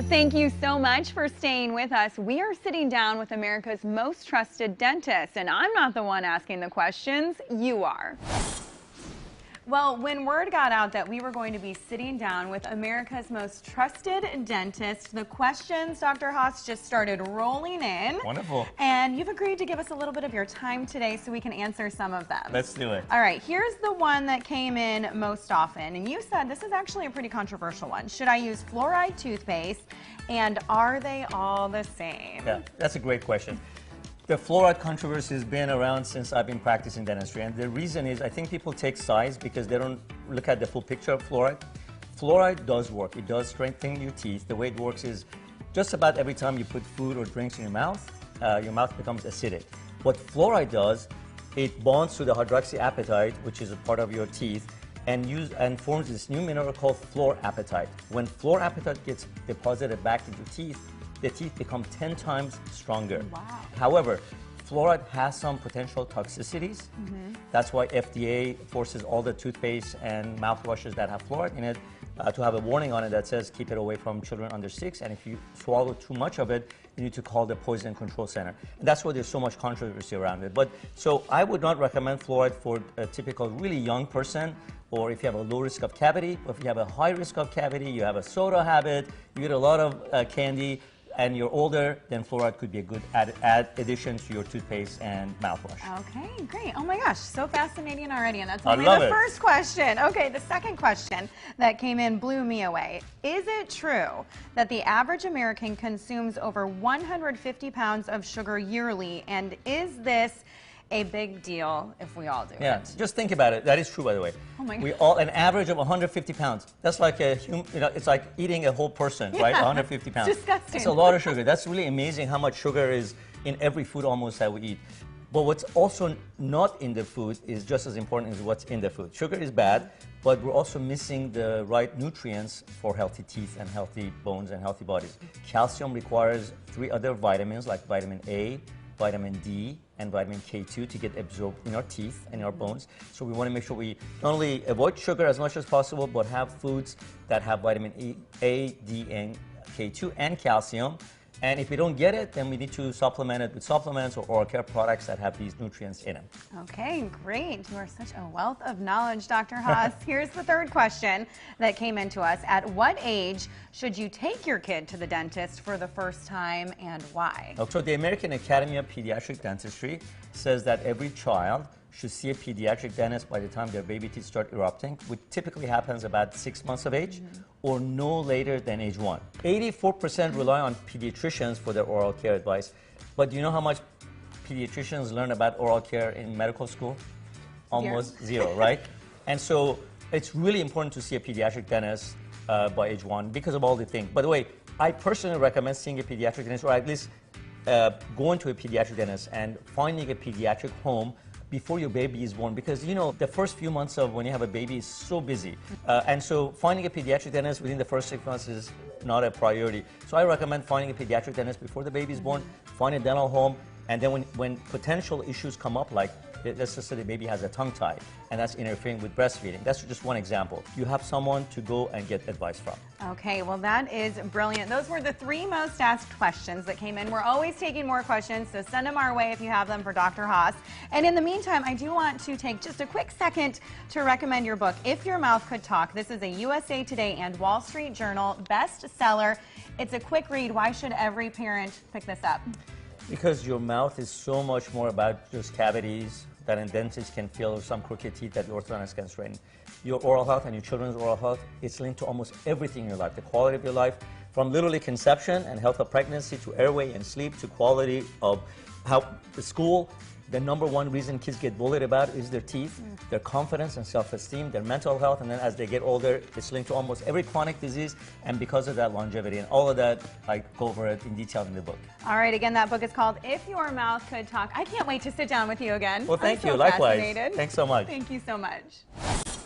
Thank you so much for staying with us. We are sitting down with America's most trusted dentist, and I'm not the one asking the questions, you are. Well, when word got out that we were going to be sitting down with America's most trusted dentist, the questions, Dr. Haas, just started rolling in. Wonderful. And you've agreed to give us a little bit of your time today so we can answer some of them. Let's do it. All right, here's the one that came in most often. And you said this is actually a pretty controversial one. Should I use fluoride toothpaste, and are they all the same? Yeah, that's a great question. The fluoride controversy has been around since I've been practicing dentistry, and the reason is I think people take sides because they don't look at the full picture of fluoride. Fluoride does work. It does strengthen your teeth. The way it works is just about every time you put food or drinks in your mouth becomes acidic. What fluoride does, it bonds to the hydroxyapatite, which is a part of your teeth, and forms this new mineral called fluorapatite. When fluorapatite gets deposited back into your teeth, the teeth become 10 times stronger. Wow. However, fluoride has some potential toxicities. That's why FDA forces all the toothpaste and mouthwashes that have fluoride in it to have a warning on it that says keep it away from children under 6, and if you swallow too much of it, you need to call the Poison Control Center. And that's why there's so much controversy around it. But so I would not recommend fluoride for a typical really young person, or if you have a low risk of cavity, or if you have a high risk of cavity, you have a soda habit, you eat a lot of candy, and you're older, then fluoride could be a good addition to your toothpaste and mouthwash. Okay, great. Oh my gosh, so fascinating already, and that's I only love the it. first question. Okay, the second question that came in blew me away. Is it true that the average American consumes over 150 pounds of sugar yearly, and is this a big deal if we all do it? Just think about it. That is true, by the way. Oh my God. We all, an average of 150 pounds. That's like it's like eating a whole person, right? 150 pounds. Disgusting. It's a lot of sugar. That's really amazing how much sugar is in every food almost that we eat. But what's also not in the food is just as important as what's in the food. Sugar is bad, but we're also missing the right nutrients for healthy teeth and healthy bones and healthy bodies. Calcium requires 3 other vitamins like vitamin A, vitamin D, and vitamin K2 to get absorbed in our teeth and our bones. So we want to make sure we not only avoid sugar as much as possible, but have foods that have vitamin E, A, D, and K2 and calcium. And if we don't get it, then we need to supplement it with supplements or oral care products that have these nutrients in them. Okay, great. You are such a wealth of knowledge, Dr. Haas. Here's the third question that came into us. At what age should you take your kid to the dentist for the first time, and why? So the American Academy of Pediatric Dentistry says that every child should see a pediatric dentist by the time their baby teeth start erupting, which typically happens about 6 months of age, or no later than age 1. 84% rely on pediatricians for their oral care advice. But do you know how much pediatricians learn about oral care in medical school? Almost zero, right? And so it's really important to see a pediatric dentist by age 1 because of all the things. By the way, I personally recommend seeing a pediatric dentist, or at least going to a pediatric dentist and finding a pediatric home before your baby is born, because you know the first few months of when you have a baby is so busy, and so finding a pediatric dentist within the first 6 months is not a priority. So I recommend finding a pediatric dentist before the baby is born, find a dental home, and then when potential issues come up, like let's just say the baby has a tongue tie and that's interfering with breastfeeding. That's just one example. You have someone to go and get advice from. Okay, well that is brilliant. Those were the 3 most asked questions that came in. We're always taking more questions, so send them our way if you have them for Dr. Haas. And in the meantime, I do want to take just a quick second to recommend your book, If Your Mouth Could Talk. This is a USA Today and Wall Street Journal bestseller. It's a quick read. Why should every parent pick this up? Because your mouth is so much more about just cavities that a dentist can fill, or some crooked teeth that the orthodontist can straighten. Your oral health and your children's oral health, it's linked to almost everything in your life. The quality of your life, from literally conception and health of pregnancy to airway and sleep to quality of how the school. The #1 reason kids get bullied about is their teeth, their confidence and self-esteem, their mental health, and then as they get older, it's linked to almost every chronic disease, and because of that, longevity. And all of that, I go over it in detail in the book. All right, again, that book is called If Your Mouth Could Talk. I can't wait to sit down with you again. Well, thank I'm you. so Likewise. Fascinated. Thanks so much. Thank you so much.